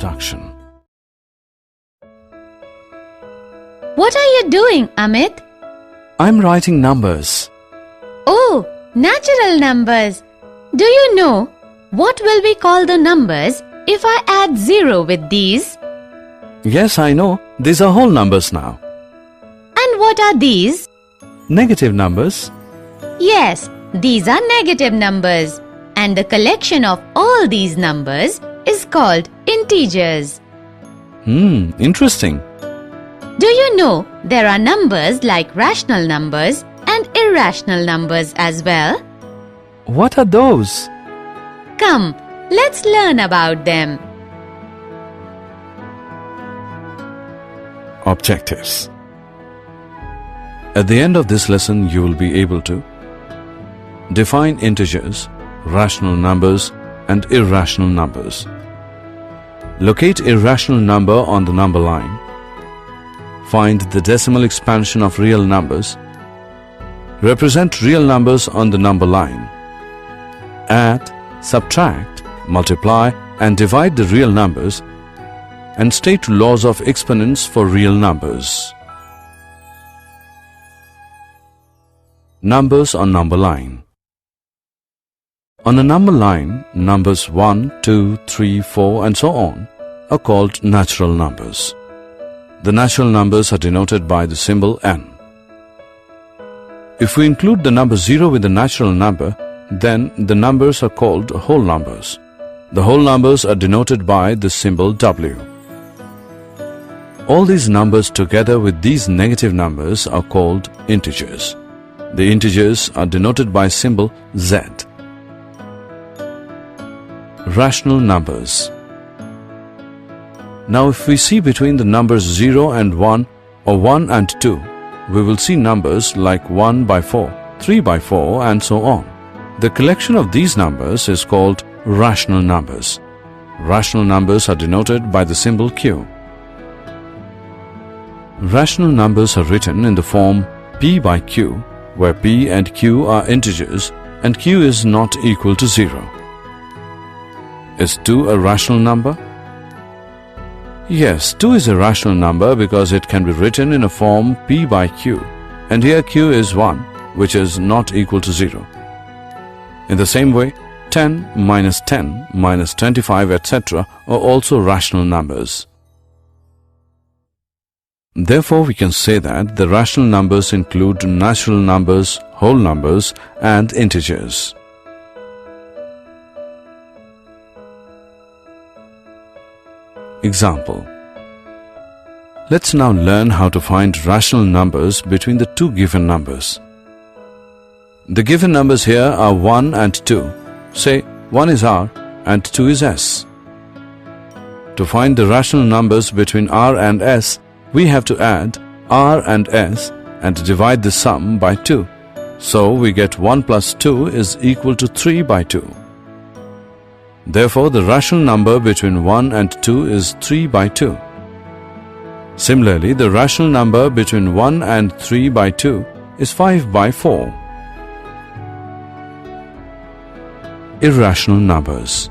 introduction. What are you doing, Amit? I'm writing numbers. Oh, natural numbers. Do you know what will we call the numbers if I add 0 with these? Yes, I know. These are whole numbers now. And what are these? Negative numbers. Yes, these are negative numbers. And the collection of all these numbers is called integers. Interesting. Do you know there are numbers like rational numbers and irrational numbers as well? What are those? Come, let's learn about them. Objectives. At the end of this lesson, you will be able to define integers, rational numbers, and irrational numbers. Locate irrational number on the number line. Find the decimal expansion of real numbers. Represent real numbers on the number line. Add, subtract, multiply, and divide the real numbers, and state laws of exponents for real numbers. Numbers on number line. On a number line, numbers 1, 2, 3, 4 and so on are called natural numbers. The natural numbers are denoted by the symbol n. If we include the number 0 with the natural number, then the numbers are called whole numbers. The whole numbers are denoted by the symbol w. All these numbers together with these negative numbers are called integers. The integers are denoted by symbol z. Rational numbers. Now if we see between the numbers 0 and 1 or 1 and 2, we will see numbers like 1 by 4, 3 by 4 and so on. The collection of these numbers is called rational numbers. Rational numbers are denoted by the symbol q. Rational numbers are written in the form p by q, where p and q are integers and q is not equal to 0. Is 2 a rational number? Yes, 2 is a rational number because it can be written in a form p by q, and here q is 1, which is not equal to 0. In the same way, 10 minus 25, etc. are also rational numbers. Therefore, we can say that the rational numbers include natural numbers, whole numbers, and integers. Example. Let's now learn how to find rational numbers between the two given numbers. The given numbers here are 1 and 2. Say 1 is r and 2 is s. To find the rational numbers between r and s, we have to add r and s and divide the sum by 2. So we get 1 plus 2 is equal to 3 by 2. Therefore, the rational number between 1 and 2 is 3 by 2. Similarly, the rational number between 1 and 3 by 2 is 5 by 4. Irrational numbers.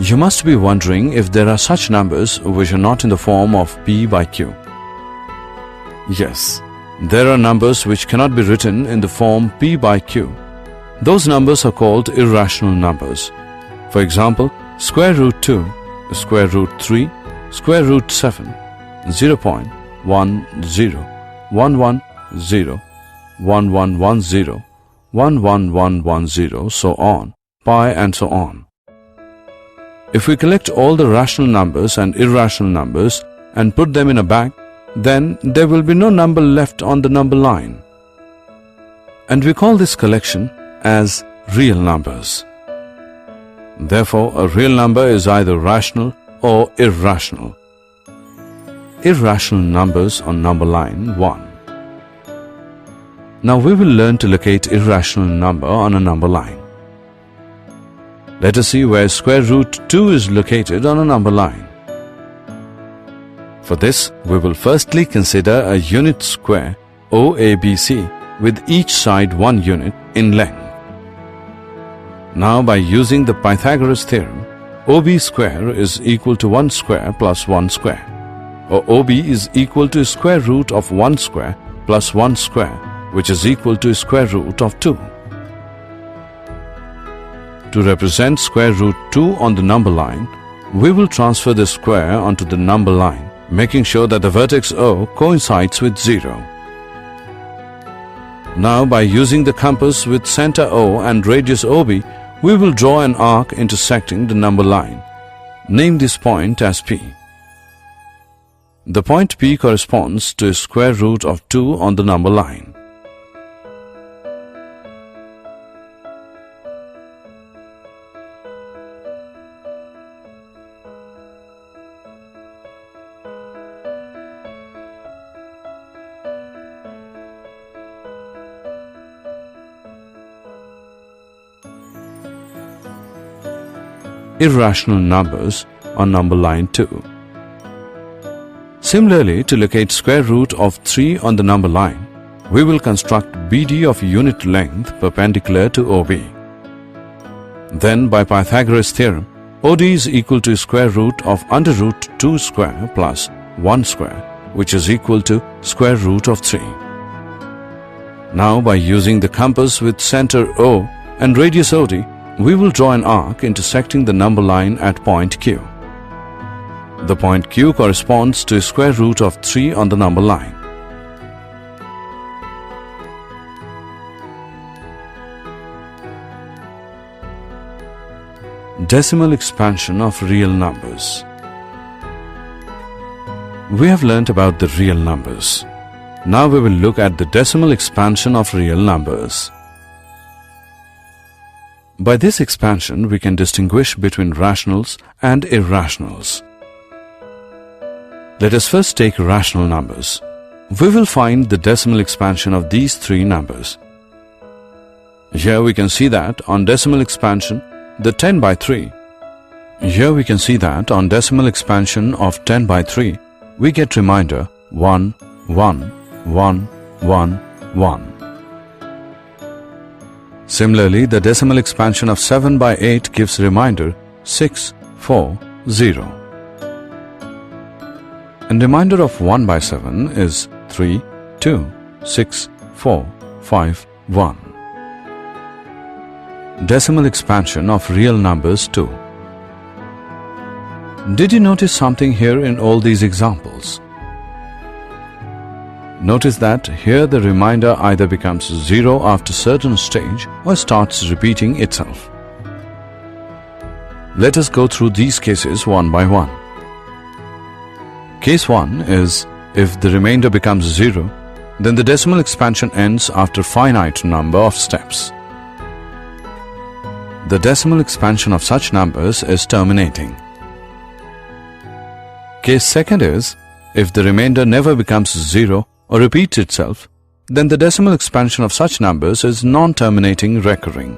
You must be wondering if there are such numbers which are not in the form of p by q. Yes, there are numbers which cannot be written in the form p by q. Those numbers are called irrational numbers. For example, square root 2, square root 3, square root 7, 0.10, 110, 1110, 11110, so on, pi and so on. If we collect all the rational numbers and irrational numbers and put them in a bag, then there will be no number left on the number line. And we call this collection as real numbers. Therefore, a real number is either rational or irrational. Irrational numbers on number line 1. Now we will learn to locate irrational number on a number line. Let us see where square root 2 is located on a number line. For this, we will firstly consider a unit square OABC with each side 1 unit in length. Now, by using the Pythagoras theorem, OB square is equal to 1 square plus 1 square, or OB is equal to square root of 1 square plus 1 square, which is equal to square root of 2. To represent square root 2 on the number line, we will transfer the square onto the number line, making sure that the vertex O coincides with 0. Now, by using the compass with center O and radius OB, we will draw an arc intersecting the number line. Name this point as P. The point P corresponds to square root of 2 on the number line. Irrational numbers on number line 2. Similarly, to locate square root of 3 on the number line, we will construct BD of unit length perpendicular to OB. Then, by Pythagoras theorem, OD is equal to square root of under root 2 square plus 1 square, which is equal to square root of 3. Now, by using the compass with center O and radius OD, we will draw an arc intersecting the number line at point Q. The point Q corresponds to square root of 3 on the number line. Decimal expansion of real numbers. We have learnt about the real numbers. Now we will look at the decimal expansion of real numbers. By this expansion, we can distinguish between rationals and irrationals. Let us first take rational numbers. We will find the decimal expansion of these 3 numbers. Here we can see that on decimal expansion, the 10 by 3. Here we can see that on decimal expansion of 10 by 3, we get remainder 1, 1, 1, 1, 1. Similarly, the decimal expansion of 7 by 8 gives remainder 6, 4, 0. And remainder of 1 by 7 is 3, 2, 6, 4, 5, 1. Decimal expansion of real numbers 2. Did you notice something here in all these examples? Notice that here the remainder either becomes 0 after certain stage or starts repeating itself. Let us go through these cases one by one. Case 1 is if the remainder becomes 0, then the decimal expansion ends after finite number of steps. The decimal expansion of such numbers is terminating. Case 2 is if the remainder never becomes 0 or repeats itself, then the decimal expansion of such numbers is non-terminating recurring.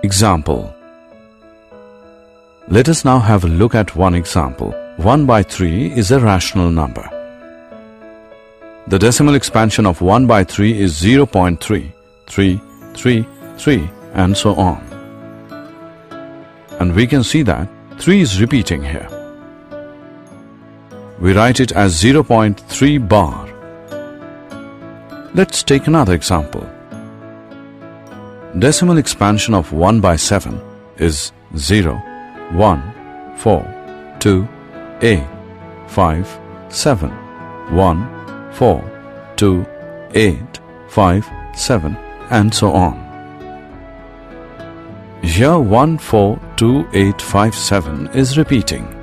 Example. Let us now have a look at one example. 1 by 3 is a rational number. The decimal expansion of 1 by 3 is 0.3, 3, 3, 3, and so on. And we can see that 3 is repeating here. We write it as 0.3 bar. Let's take another example. Decimal expansion of 1 by 7 is 0, 1, 4, 2, 8, 5, 7, 1, 4, 2, 8, 5, 7, and so on. Here 1, 4, 2, 8, 5, 7 is repeating.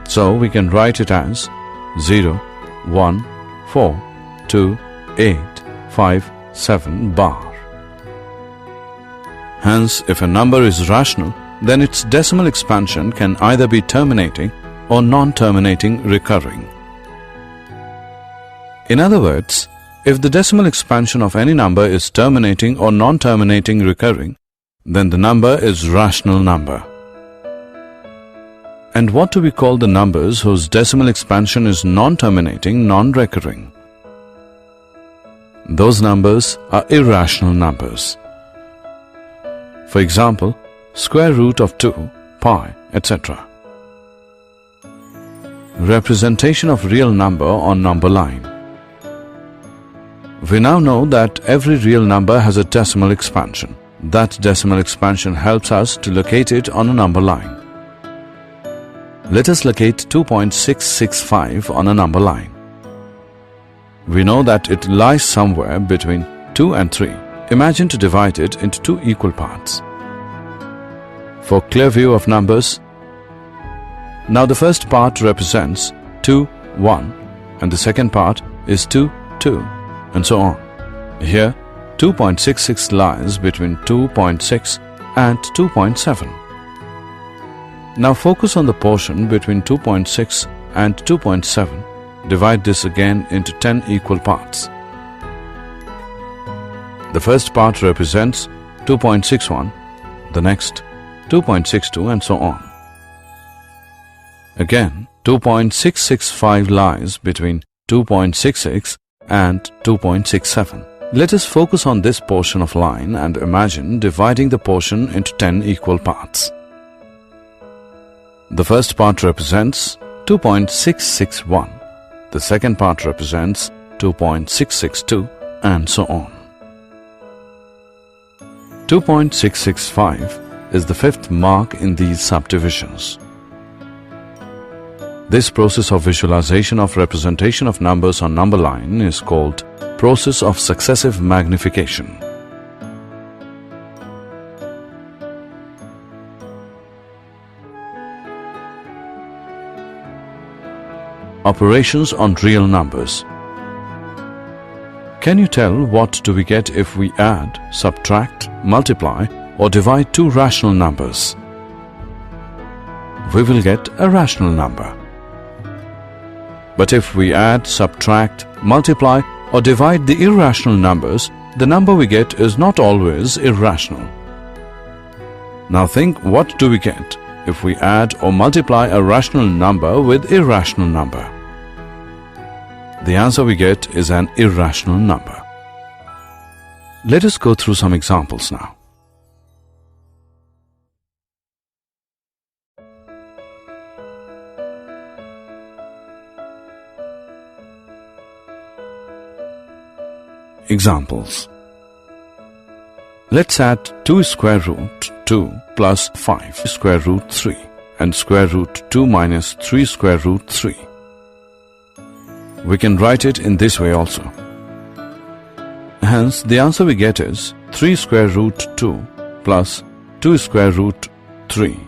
So we can write it as 0, 1, 4, 2, 8, 5, 7 bar. Hence, if a number is rational, then its decimal expansion can either be terminating or non-terminating recurring. In other words, if the decimal expansion of any number is terminating or non-terminating recurring, then the number is rational number. And what do we call the numbers whose decimal expansion is non-terminating, non-recurring? Those numbers are irrational numbers. For example, square root of 2, pi, etc. Representation of real number on number line. We now know that every real number has a decimal expansion. That decimal expansion helps us to locate it on a number line. Let us locate 2.665 on a number line. We know that it lies somewhere between 2 and 3. Imagine to divide it into two equal parts. For clear view of numbers, now the first part represents 2, 1, and the second part is 2, 2, and so on. Here, 2.66 lies between 2.6 and 2.7. Now focus on the portion between 2.6 and 2.7. Divide this again into 10 equal parts. The first part represents 2.61, the next 2.62, and so on. Again, 2.665 lies between 2.66 and 2.67. Let us focus on this portion of line and imagine dividing the portion into 10 equal parts. The first part represents 2.661. The second part represents 2.662, and so on. 2.665 is the fifth mark in these subdivisions. This process of visualization of representation of numbers on number line is called process of successive magnification. Operations on real numbers. Can you tell what do we get if we add, subtract, multiply, or divide two rational numbers? We will get a rational number. But if we add, subtract, multiply, or divide the irrational numbers, the number we get is not always irrational. Now think, what do we get if we add or multiply a rational number with irrational number? The answer we get is an irrational number. Let us go through some examples now. Examples. Let's add 2 square root 2 plus 5 square root 3 and square root 2 minus 3 square root 3. We can write it in this way also. Hence, the answer we get is 3 square root 2 plus 2 square root 3.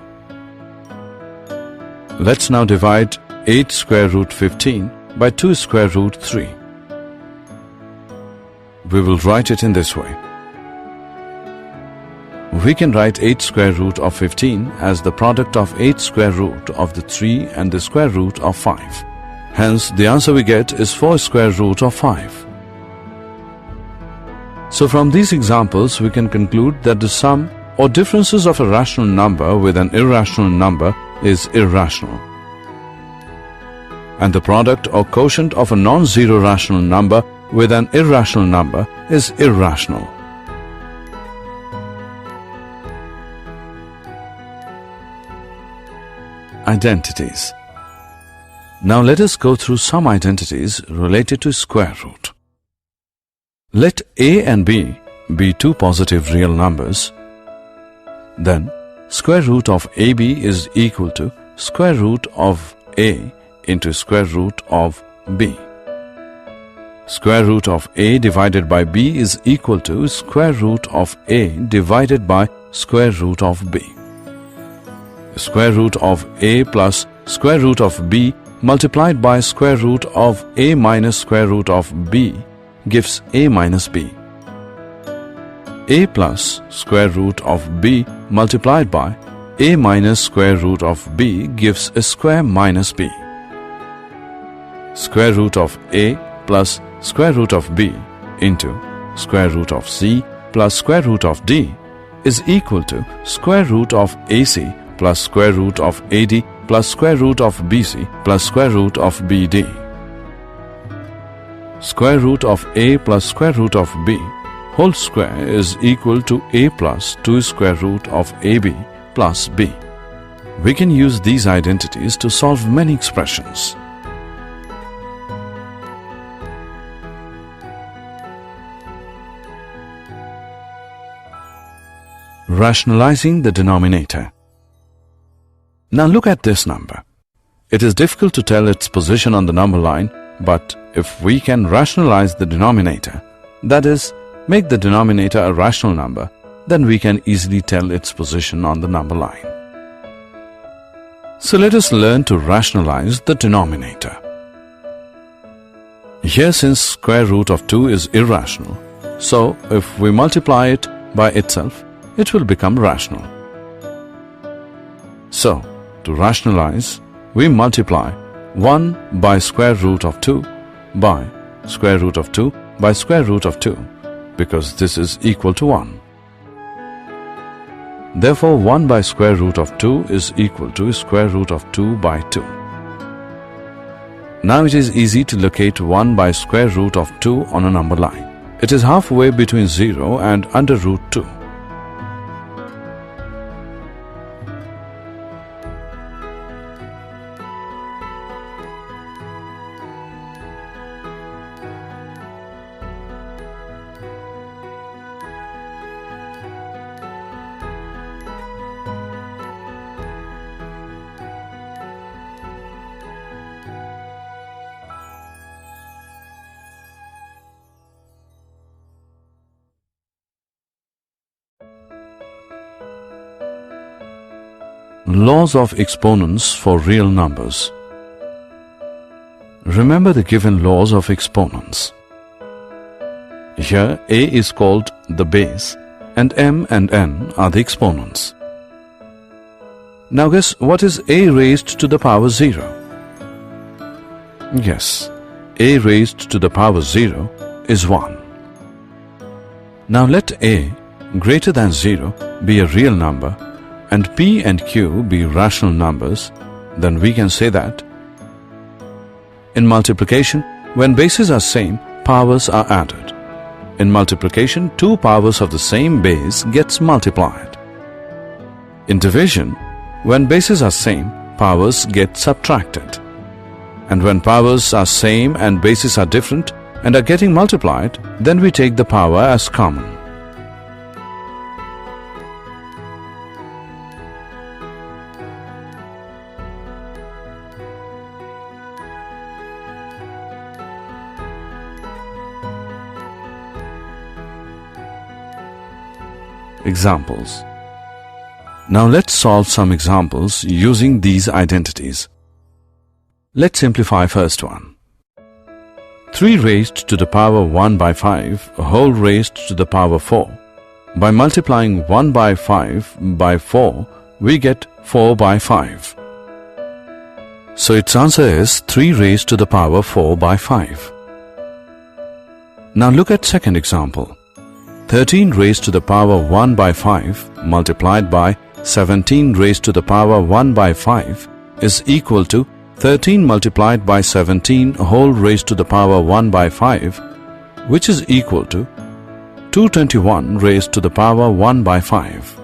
Let's now divide 8 square root 15 by 2 square root 3. We will write it in this way. We can write 8 square root of 15 as the product of 8 square root of the 3 and the square root of 5. Hence, the answer we get is 4 square root of 5. So from these examples, we can conclude that the sum or differences of a rational number with an irrational number is irrational, and the product or quotient of a non-zero rational number with an irrational number is irrational. Identities. Now let us go through some identities related to square root. Let a and b be two positive real numbers. Then square root of ab is equal to square root of a into square root of b. Square root of a divided by b is equal to square root of a divided by square root of b. Square root of a plus square root of b multiplied by square root of a minus square root of b gives a minus b. A plus square root of b multiplied by a minus square root of b gives a square minus b. Square root of a plus square root of b into square root of c plus square root of d is equal to square root of ac plus square root of ad plus square root of bc plus square root of bd. square root of a plus square root of b whole square is equal to a plus 2 square root of ab plus b. We can use these identities to solve many expressions. Rationalizing the denominator. Now look at this number. It is difficult to tell its position on the number line, but if we can rationalize the denominator, that is, make the denominator a rational number, then we can easily tell its position on the number line. So let us learn to rationalize the denominator. Here, since square root of 2 is irrational, so if we multiply it by itself, it will become rational. So, to rationalize, we multiply 1 by square root of 2 by square root of 2 by square root of 2, because this is equal to 1. Therefore, 1 by square root of 2 is equal to square root of 2 by 2. Now it is easy to locate 1 by square root of 2 on a number line. It is halfway between 0 and under root 2. Laws of exponents for real numbers. Remember the given laws of exponents. Here a is called the base and m and n are the exponents. Now guess what is a raised to the power 0? Yes, a raised to the power 0 is 1. Now let a greater than 0 be a real number and p and q be rational numbers, then we can say that in multiplication, when bases are same, powers are added. In multiplication, two powers of the same base gets multiplied. In division, when bases are same, powers get subtracted. And when powers are same and bases are different and are getting multiplied, then we take the power as common. Examples. Now let's solve some examples using these identities. Let's simplify first one. 3 raised to the power 1 by 5 whole raised to the power 4. By multiplying 1 by 5 by 4, we get 4 by 5. So its answer is 3 raised to the power 4 by 5. Now look at second example. 13 raised to the power 1 by 5 multiplied by 17 raised to the power 1 by 5 is equal to 13 multiplied by 17 whole raised to the power 1 by 5, which is equal to 221 raised to the power 1 by 5.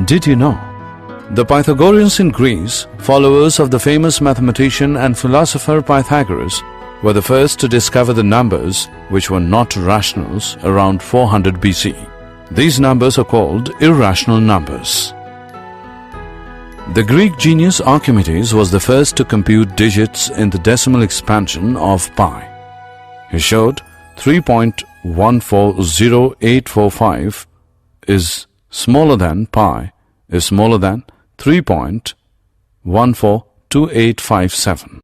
Did you know? The Pythagoreans in Greece, followers of the famous mathematician and philosopher Pythagoras, were the first to discover the numbers which were not rationals around 400 BC. These numbers are called irrational numbers. The Greek genius Archimedes was the first to compute digits in the decimal expansion of pi. He showed 3.140845 is smaller than pi is smaller than 3.142857.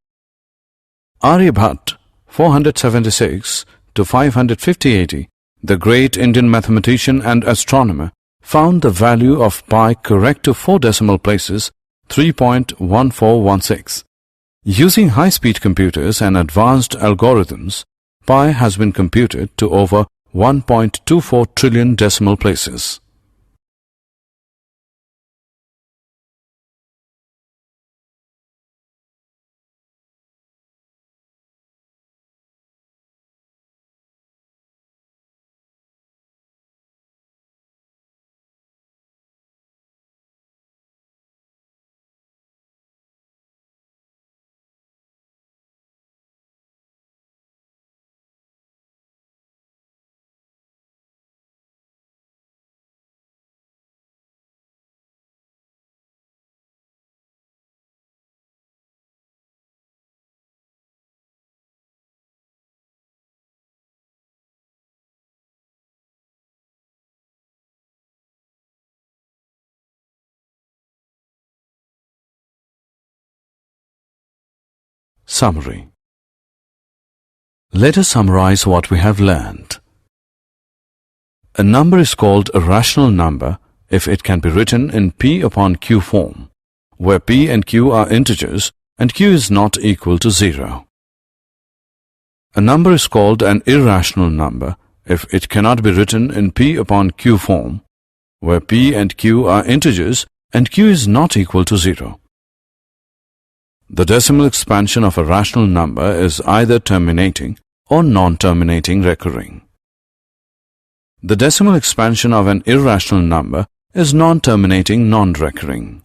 Aryabhat, 476 to 550 AD, the great Indian mathematician and astronomer, found the value of pi correct to 4 decimal places, 3.1416. Using high-speed computers and advanced algorithms, pi has been computed to over 1.24 trillion decimal places. Summary. Let us summarize what we have learned. A number is called a rational number if it can be written in P upon Q form, where P and Q are integers and Q is not equal to 0. A number is called an irrational number if it cannot be written in P upon Q form, where P and Q are integers and Q is not equal to 0. The decimal expansion of a rational number is either terminating or non-terminating recurring. The decimal expansion of an irrational number is non-terminating non-recurring.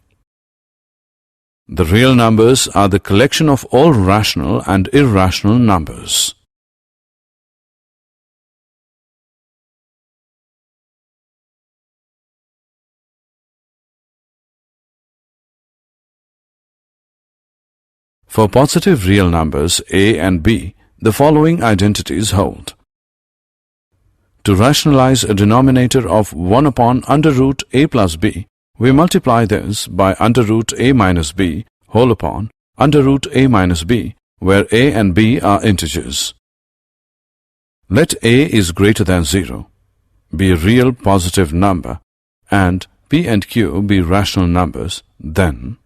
The real numbers are the collection of all rational and irrational numbers. For positive real numbers a and b, the following identities hold. To rationalize a denominator of 1 upon under root a plus b, we multiply this by under root a minus b whole upon under root a minus b, where a and b are integers. Let a is greater than 0, be a real positive number, and p and q be rational numbers, then